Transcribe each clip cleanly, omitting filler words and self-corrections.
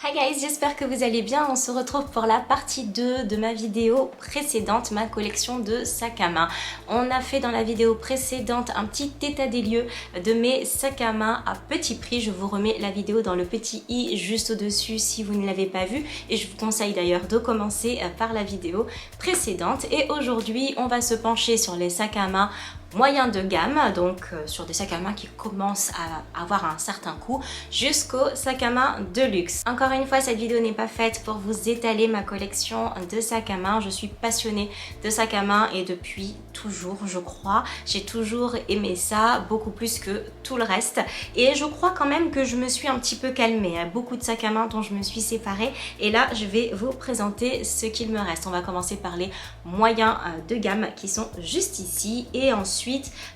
Hi guys, j'espère que vous allez bien. On se retrouve pour la partie 2 de ma vidéo précédente, ma collection de sacs à main. On a fait dans la vidéo précédente un petit état des lieux de mes sacs à main à petit prix. Je vous remets la vidéo dans le petit i juste au-dessus si vous ne l'avez pas vue. Et je vous conseille d'ailleurs de commencer par la vidéo précédente. Et aujourd'hui, on va se pencher sur les sacs à main moyen de gamme, donc sur des sacs à main qui commencent à avoir un certain coût jusqu'au sac à main de luxe. Encore une fois, cette vidéo n'est pas faite pour vous étaler ma collection de sacs à main. Je suis passionnée de sacs à main et depuis toujours, je crois. J'ai toujours aimé ça, beaucoup plus que tout le reste. Et je crois quand même que je me suis un petit peu calmée. Il y a beaucoup de sacs à main dont je me suis séparée. Et là, je vais vous présenter ce qu'il me reste. On va commencer par les moyens de gamme qui sont juste ici. Et ensuite,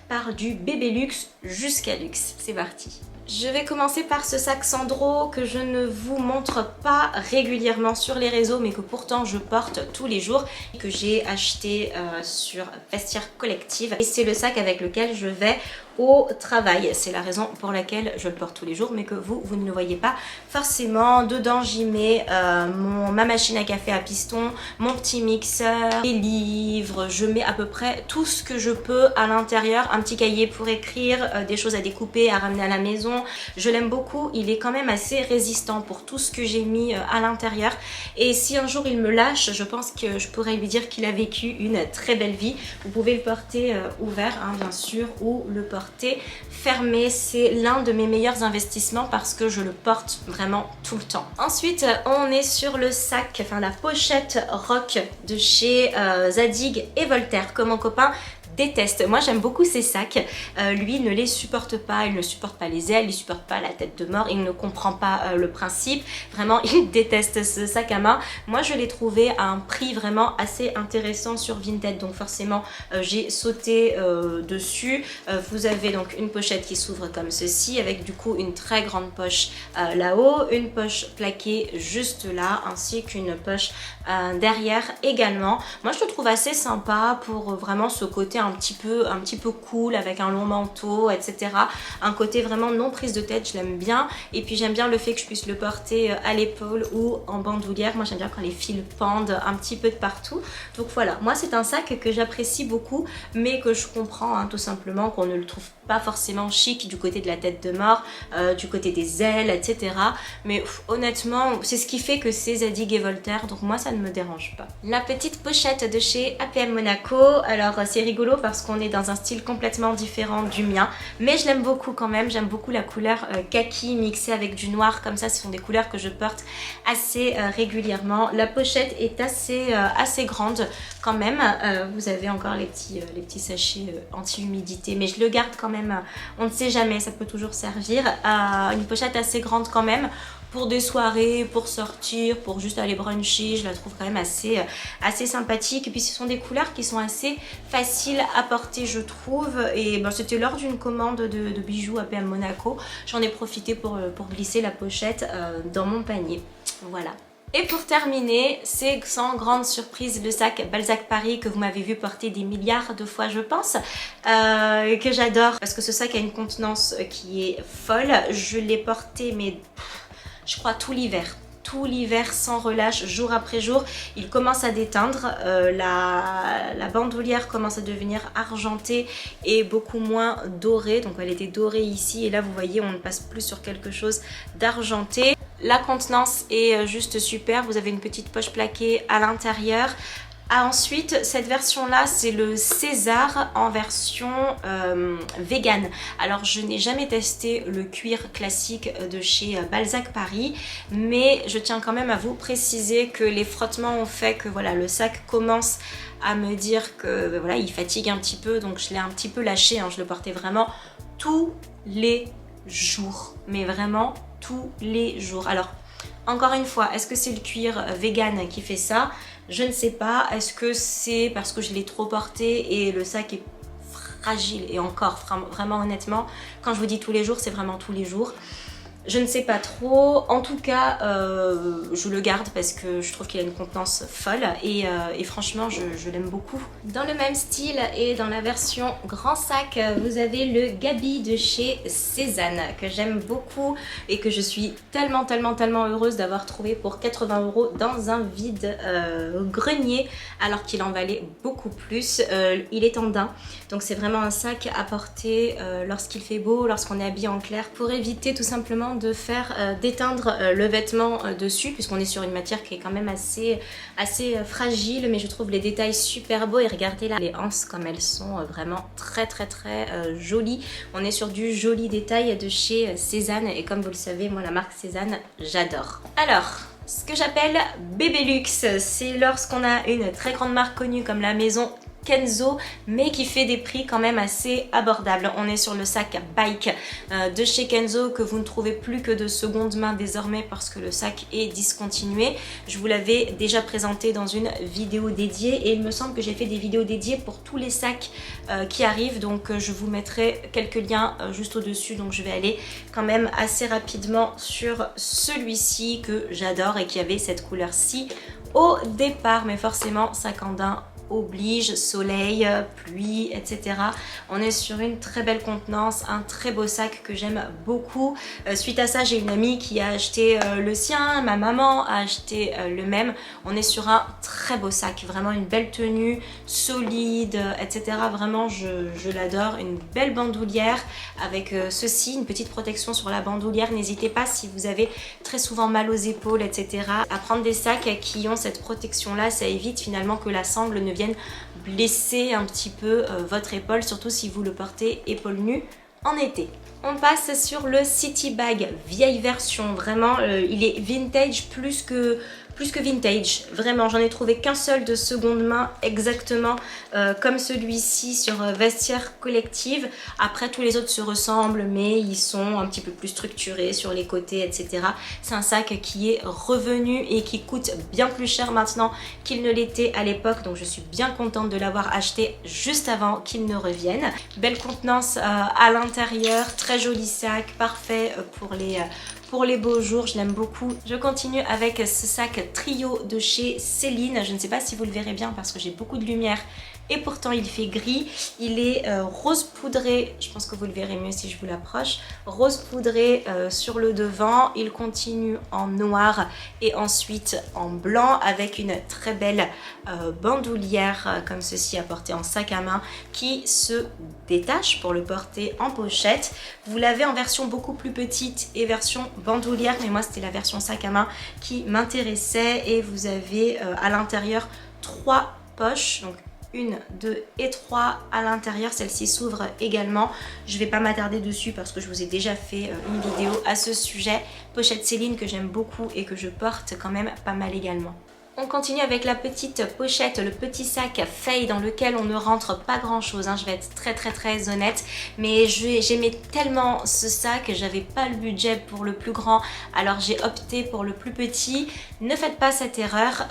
par du bébé luxe jusqu'à luxe. C'est parti. Je vais commencer par ce sac Sandro que je ne vous montre pas régulièrement sur les réseaux mais que pourtant je porte tous les jours, que j'ai acheté sur Vestiaire Collective, et c'est le sac avec lequel je vais au travail. C'est la raison pour laquelle je le porte tous les jours mais que vous ne le voyez pas forcément. Dedans j'y mets ma machine à café à piston, mon petit mixeur, les livres, je mets à peu près tout ce que je peux à l'intérieur, un petit cahier pour écrire, des choses à découper, à ramener à la maison. Je l'aime beaucoup, il est quand même assez résistant pour tout ce que j'ai mis à l'intérieur et si un jour il me lâche, je pense que je pourrais lui dire qu'il a vécu une très belle vie. Vous pouvez le porter ouvert hein, bien sûr, ou le porter fermé. C'est l'un de mes meilleurs investissements parce que je le porte vraiment tout le temps. Ensuite on est sur le sac, enfin la pochette rock de chez Zadig et Voltaire que mon copain déteste. Moi j'aime beaucoup ces sacs, lui ne les supporte pas, il ne supporte pas les ailes, il ne supporte pas la tête de mort, il ne comprend pas le principe, vraiment il déteste ce sac à main. Moi je l'ai trouvé à un prix vraiment assez intéressant sur Vinted, donc forcément j'ai sauté dessus. Vous avez donc une pochette qui s'ouvre comme ceci avec du coup une très grande poche là-haut, une poche plaquée juste là ainsi qu'une poche derrière également. Moi je le trouve assez sympa pour vraiment ce côté un petit peu cool avec un long manteau etc. Un côté vraiment non prise de tête, je l'aime bien. Et puis j'aime bien le fait que je puisse le porter à l'épaule ou en bandoulière. Moi j'aime bien quand les fils pendent un petit peu de partout. Donc voilà, moi c'est un sac que j'apprécie beaucoup mais que je comprends hein, tout simplement qu'on ne le trouve pas forcément chic du côté de la tête de mort, du côté des ailes etc. Mais honnêtement c'est ce qui fait que c'est Zadig et Voltaire, donc moi ça ne me dérange pas. La petite pochette de chez APM Monaco, alors c'est rigolo parce qu'on est dans un style complètement différent du mien mais je l'aime beaucoup quand même. J'aime beaucoup la couleur kaki mixée avec du noir, comme ça ce sont des couleurs que je porte assez régulièrement. La pochette est assez grande quand même, vous avez encore les petits sachets anti-humidité mais je le garde quand même, on ne sait jamais, ça peut toujours servir. Une pochette assez grande quand même pour des soirées, pour sortir, pour juste aller bruncher, je la trouve quand même assez sympathique. Et puis ce sont des couleurs qui sont assez faciles à porter je trouve. Et ben, c'était lors d'une commande de bijoux APM Monaco. J'en ai profité pour glisser la pochette dans mon panier. Voilà. Et pour terminer, c'est sans grande surprise le sac Balzac Paris que vous m'avez vu porter des milliards de fois je pense, que j'adore parce que ce sac a une contenance qui est folle. Je l'ai porté mais je crois tout l'hiver sans relâche, jour après jour. Il commence à déteindre, la bandoulière commence à devenir argentée et beaucoup moins dorée, donc elle était dorée ici et là vous voyez on ne passe plus sur quelque chose d'argenté. La contenance est juste super, vous avez une petite poche plaquée à l'intérieur. Ensuite, cette version-là, c'est le César en version vegan. Alors, je n'ai jamais testé le cuir classique de chez Balzac Paris, mais je tiens quand même à vous préciser que les frottements ont fait que voilà, le sac commence à me dire que voilà, il fatigue un petit peu, donc je l'ai un petit peu lâché, hein. Je le portais vraiment tous les jours, mais vraiment tous les jours. Alors, encore une fois, est-ce que c'est le cuir vegan qui fait ça ? Je ne sais pas. Est-ce que c'est parce que je l'ai trop porté et le sac est fragile? Et encore, vraiment honnêtement, quand je vous dis tous les jours, c'est vraiment tous les jours. Je ne sais pas trop, en tout cas je le garde parce que je trouve qu'il a une contenance folle et franchement je l'aime beaucoup. Dans le même style et dans la version grand sac, vous avez le Gabi de chez Cézanne que j'aime beaucoup et que je suis tellement heureuse d'avoir trouvé pour 80 € dans un vide grenier alors qu'il en valait beaucoup plus. Il est en daim, donc c'est vraiment un sac à porter lorsqu'il fait beau, lorsqu'on est habillé en clair, pour éviter tout simplement de faire d'éteindre le vêtement dessus, puisqu'on est sur une matière qui est quand même assez fragile, mais je trouve les détails super beaux. Et regardez là les anses comme elles sont vraiment très jolies. On est sur du joli détail de chez Cézanne, et comme vous le savez, moi la marque Cézanne j'adore. Alors ce que j'appelle bébé luxe, c'est lorsqu'on a une très grande marque connue comme la maison Kenzo, mais qui fait des prix quand même assez abordables. On est sur le sac Bike de chez Kenzo, que vous ne trouvez plus que de seconde main désormais parce que le sac est discontinué. Je vous l'avais déjà présenté dans une vidéo dédiée et il me semble que j'ai fait des vidéos dédiées pour tous les sacs qui arrivent, donc je vous mettrai quelques liens juste au-dessus. Donc je vais aller quand même assez rapidement sur celui-ci que j'adore et qui avait cette couleur-ci au départ, mais forcément sac en daim oblige, soleil, pluie, etc. On est sur une très belle contenance, un très beau sac que j'aime beaucoup. Suite à ça, j'ai une amie qui a acheté le sien, ma maman a acheté le même. On est sur un très beau sac, vraiment une belle tenue, solide, etc. Vraiment, je l'adore. Une belle bandoulière avec ceci, une petite protection sur la bandoulière. N'hésitez pas, si vous avez très souvent mal aux épaules, etc., à prendre des sacs qui ont cette protection-là. Ça évite finalement que la sangle ne vienne blesser un petit peu votre épaule, surtout si vous le portez épaule nue en été. On passe sur le City Bag, vieille version, vraiment il est vintage plus que vintage, vraiment j'en ai trouvé qu'un seul de seconde main exactement comme celui-ci sur Vestiaire Collective. Après tous les autres se ressemblent mais ils sont un petit peu plus structurés sur les côtés, etc. C'est un sac qui est revenu et qui coûte bien plus cher maintenant qu'il ne l'était à l'époque, donc je suis bien contente de l'avoir acheté juste avant qu'il ne revienne. Belle contenance à l'intérieur, très joli sac, parfait pour les beaux jours, je l'aime beaucoup. Je continue avec ce sac trio de chez Céline. Je ne sais pas si vous le verrez bien parce que j'ai beaucoup de lumière et pourtant il fait gris. Il est rose poudré, je pense que vous le verrez mieux si je vous l'approche. Rose poudré sur le devant, il continue en noir et ensuite en blanc avec une très belle bandoulière comme ceci à porter en sac à main qui se détache pour le porter en pochette. Vous l'avez en version beaucoup plus petite et version bandoulière, mais moi c'était la version sac à main qui m'intéressait. Et vous avez à l'intérieur 3 poches, donc 1, 2 et 3 à l'intérieur. Celle-ci s'ouvre également. Je ne vais pas m'attarder dessus parce que je vous ai déjà fait une vidéo à ce sujet. Pochette Céline que j'aime beaucoup et que je porte quand même pas mal également. On continue avec la petite pochette, le petit sac Faye dans lequel on ne rentre pas grand chose, hein. Je vais être très honnête, mais j'aimais tellement ce sac, j'avais pas le budget pour le plus grand, alors j'ai opté pour le plus petit. Ne faites pas cette erreur.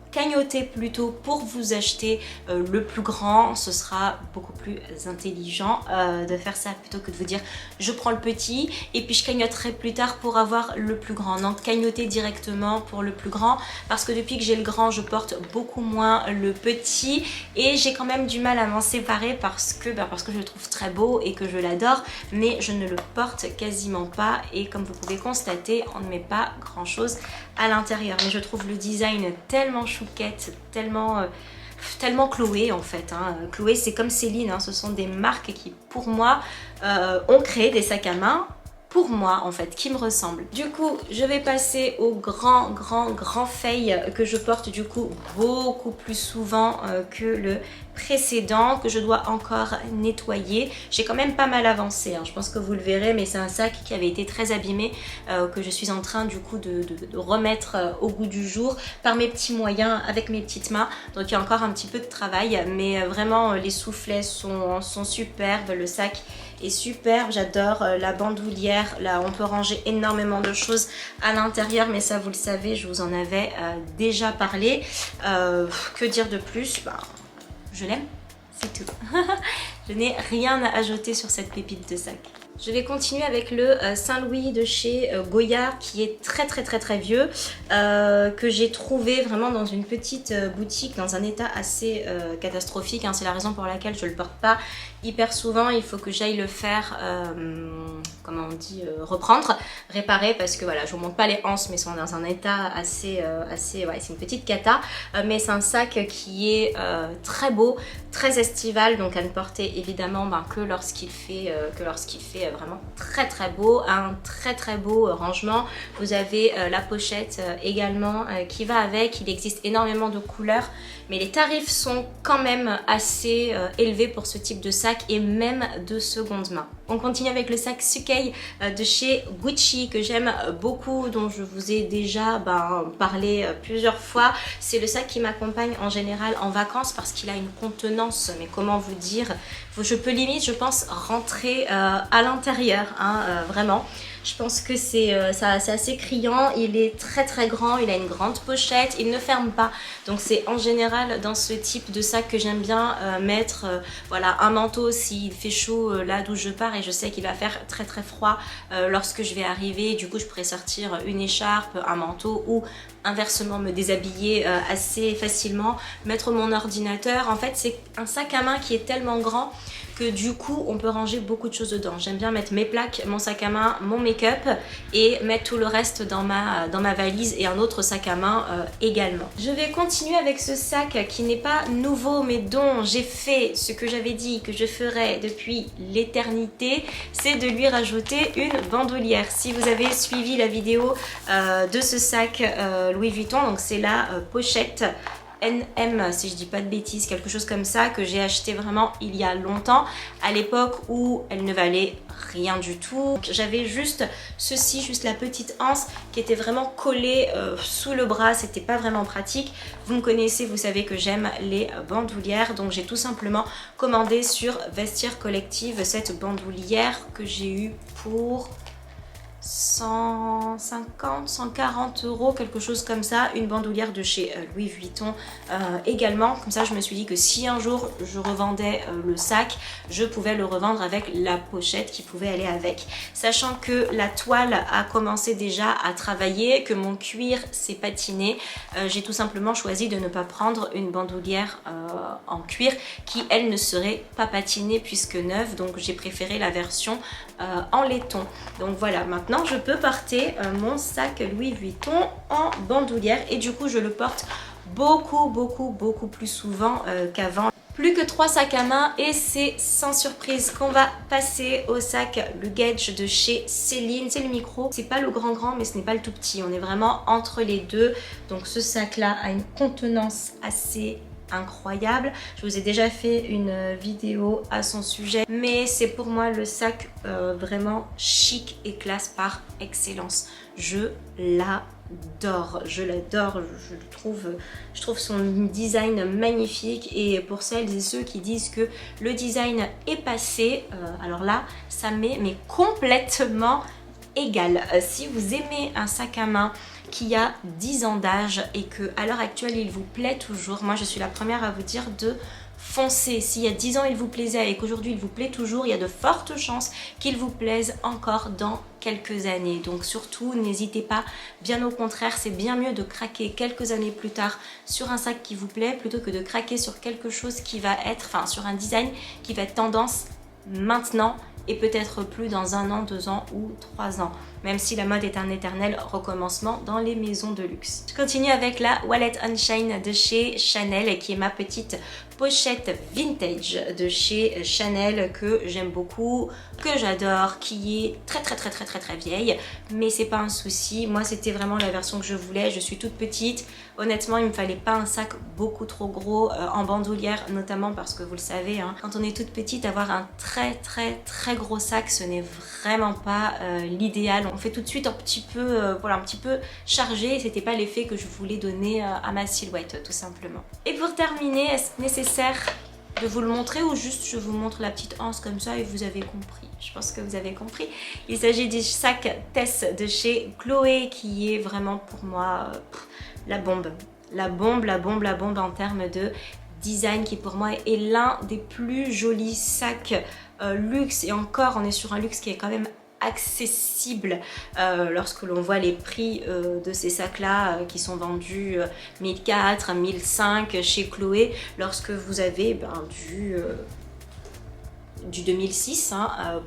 Cagnotez plutôt pour vous acheter le plus grand, ce sera beaucoup plus intelligent de faire ça plutôt que de vous dire je prends le petit et puis je cagnoterai plus tard pour avoir le plus grand. Donc cagnotez directement pour le plus grand parce que depuis que j'ai le grand je porte beaucoup moins le petit et j'ai quand même du mal à m'en séparer parce que je le trouve très beau et que je l'adore, mais je ne le porte quasiment pas et comme vous pouvez constater on ne met pas grand chose à l'intérieur. Mais je trouve le design tellement chouquette, tellement Chloé en fait, hein. Chloé c'est comme Céline, hein. Ce sont des marques qui pour moi ont créé des sacs à main pour moi en fait, qui me ressemblent. Du coup je vais passer au grand Faye que je porte du coup beaucoup plus souvent que le précédent, que je dois encore nettoyer. J'ai quand même pas mal avancé, hein. Je pense que vous le verrez, mais c'est un sac qui avait été très abîmé que je suis en train du coup de remettre au goût du jour par mes petits moyens avec mes petites mains. Donc il y a encore un petit peu de travail, mais vraiment les soufflets sont superbes, le sac est superbe, j'adore la bandoulière. Là on peut ranger énormément de choses à l'intérieur, mais ça vous le savez, je vous en avais déjà parlé. Que dire de plus? Je l'aime, c'est tout. Je n'ai rien à ajouter sur cette pépite de sac. Je vais continuer avec le Saint-Louis de chez Goyard qui est très vieux, que j'ai trouvé vraiment dans une petite boutique dans un état assez catastrophique, hein. C'est la raison pour laquelle je le porte pas hyper souvent. Il faut que j'aille le faire, comment on dit, reprendre, réparer, parce que voilà, je vous montre pas les anses mais ils sont dans un état assez ouais, c'est une petite cata, mais c'est un sac qui est très beau, très estival, donc à ne porter évidemment que lorsqu'il fait vraiment très beau, un très beau rangement. Vous avez la pochette également qui va avec. Il existe énormément de couleurs, mais les tarifs sont quand même assez élevés pour ce type de sac et même de seconde main. On continue avec le sac Sukei de chez Gucci que j'aime beaucoup, dont je vous ai déjà parlé plusieurs fois. C'est le sac qui m'accompagne en général en vacances parce qu'il a une contenance, mais comment vous dire, je peux limite, je pense, rentrer à l'intérieur, hein, vraiment. Je pense que c'est assez criant, il est très grand, il a une grande pochette, il ne ferme pas. Donc c'est en général dans ce type de sac que j'aime bien mettre voilà, un manteau s'il fait chaud là d'où je pars et je sais qu'il va faire très froid lorsque je vais arriver. Du coup je pourrais sortir une écharpe, un manteau ou inversement me déshabiller assez facilement, mettre mon ordinateur. En fait c'est un sac à main qui est tellement grand que du coup on peut ranger beaucoup de choses dedans. J'aime bien mettre mes plaques, mon sac à main, mon make-up et mettre tout le reste dans ma valise et un autre sac à main également. Je vais continuer avec ce sac qui n'est pas nouveau mais dont j'ai fait ce que j'avais dit que je ferais depuis l'éternité, c'est de lui rajouter une bandoulière. Si vous avez suivi la vidéo de ce sac Louis Vuitton, donc c'est la pochette NM, si je dis pas de bêtises, quelque chose comme ça, que j'ai acheté vraiment il y a longtemps, à l'époque où elle ne valait rien du tout. J'avais juste ceci, juste la petite anse qui était vraiment collée sous le bras, c'était pas vraiment pratique. Vous me connaissez, vous savez que j'aime les bandoulières, donc j'ai tout simplement commandé sur Vestiaire Collective cette bandoulière que j'ai eue pour 150, 140 €, quelque chose comme ça, une bandoulière de chez Louis Vuitton également. Comme ça je me suis dit que si un jour je revendais le sac, je pouvais le revendre avec la pochette qui pouvait aller avec. Sachant que la toile a commencé déjà à travailler, que mon cuir s'est patiné, j'ai tout simplement choisi de ne pas prendre une bandoulière en cuir qui elle ne serait pas patinée puisque neuve, donc j'ai préféré la version en laiton. Donc voilà, maintenant je peux porter mon sac Louis Vuitton en bandoulière et du coup je le porte beaucoup plus souvent qu'avant. Plus que 3 sacs à main et c'est sans surprise qu'on va passer au sac Luggage de chez Céline. C'est le micro, c'est pas le grand mais ce n'est pas le tout petit, on est vraiment entre les deux. Donc ce sac là a une contenance assez incroyable. Je vous ai déjà fait une vidéo à son sujet, mais c'est pour moi le sac vraiment chic et classe par excellence. Je l'adore, je trouve son design magnifique et pour celles et ceux qui disent que le design est passé, alors là ça m'est mais complètement égal. Si vous aimez un sac à main qui a 10 ans d'âge et que à l'heure actuelle il vous plaît toujours, moi je suis la première à vous dire de foncer. S'il y a 10 ans il vous plaisait et qu'aujourd'hui il vous plaît toujours, il y a de fortes chances qu'il vous plaise encore dans quelques années. Donc surtout n'hésitez pas, bien au contraire c'est bien mieux de craquer quelques années plus tard sur un sac qui vous plaît plutôt que de craquer sur quelque chose qui va être, enfin sur un design qui va être tendance maintenant et peut-être plus dans 1 an, 2 ans ou 3 ans. Même si la mode est un éternel recommencement dans les maisons de luxe. Je continue avec la Wallet on Chain de chez Chanel qui est ma petite pochette vintage de chez Chanel que j'aime beaucoup, que j'adore, qui est très vieille, mais c'est pas un souci. Moi c'était vraiment la version que je voulais, je suis toute petite, honnêtement il me fallait pas un sac beaucoup trop gros en bandoulière, notamment parce que vous le savez, hein, quand on est toute petite, avoir un très gros sac ce n'est vraiment pas l'idéal. On fait tout de suite un petit peu, voilà, un petit peu chargé et c'était pas l'effet que je voulais donner à ma silhouette tout simplement. Et pour terminer, est-ce nécessaire de vous le montrer ou juste je vous montre la petite anse comme ça et vous avez compris? Je pense que vous avez compris. Il s'agit du sac Tess de chez Chloé qui est vraiment pour moi la bombe en termes de design qui pour moi est l'un des plus jolis sacs luxe, et encore on est sur un luxe qui est quand même accessible lorsque l'on voit les prix de ces sacs là qui sont vendus 1400, 1500 chez Chloé, lorsque vous avez du 2006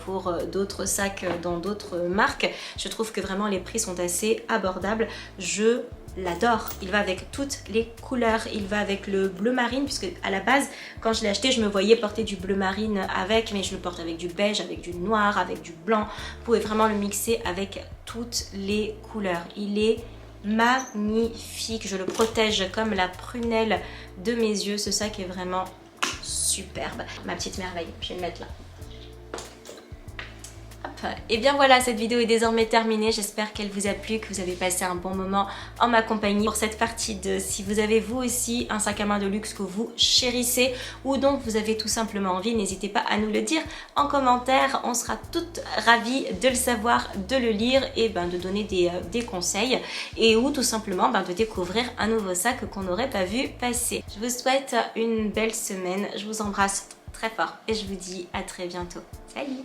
pour d'autres sacs dans d'autres marques. Je trouve que vraiment les prix sont assez abordables. Je l'adore, il va avec toutes les couleurs, il va avec le bleu marine, puisque à la base quand je l'ai acheté je me voyais porter du bleu marine avec, mais je le porte avec du beige, avec du noir, avec du blanc. Vous pouvez vraiment le mixer avec toutes les couleurs. Il est magnifique, je le protège comme la prunelle de mes yeux. Ce sac est vraiment superbe, ma petite merveille. Je vais le mettre là. Et bien voilà, cette vidéo est désormais terminée. J'espère qu'elle vous a plu, que vous avez passé un bon moment en ma compagnie pour cette partie 2. Si vous avez vous aussi un sac à main de luxe que vous chérissez ou dont vous avez tout simplement envie, n'hésitez pas à nous le dire en commentaire. On sera toutes ravies de le savoir, de le lire et de donner des conseils, et ou tout simplement de découvrir un nouveau sac qu'on n'aurait pas vu passer. Je vous souhaite une belle semaine, je vous embrasse très fort et je vous dis à très bientôt. Salut!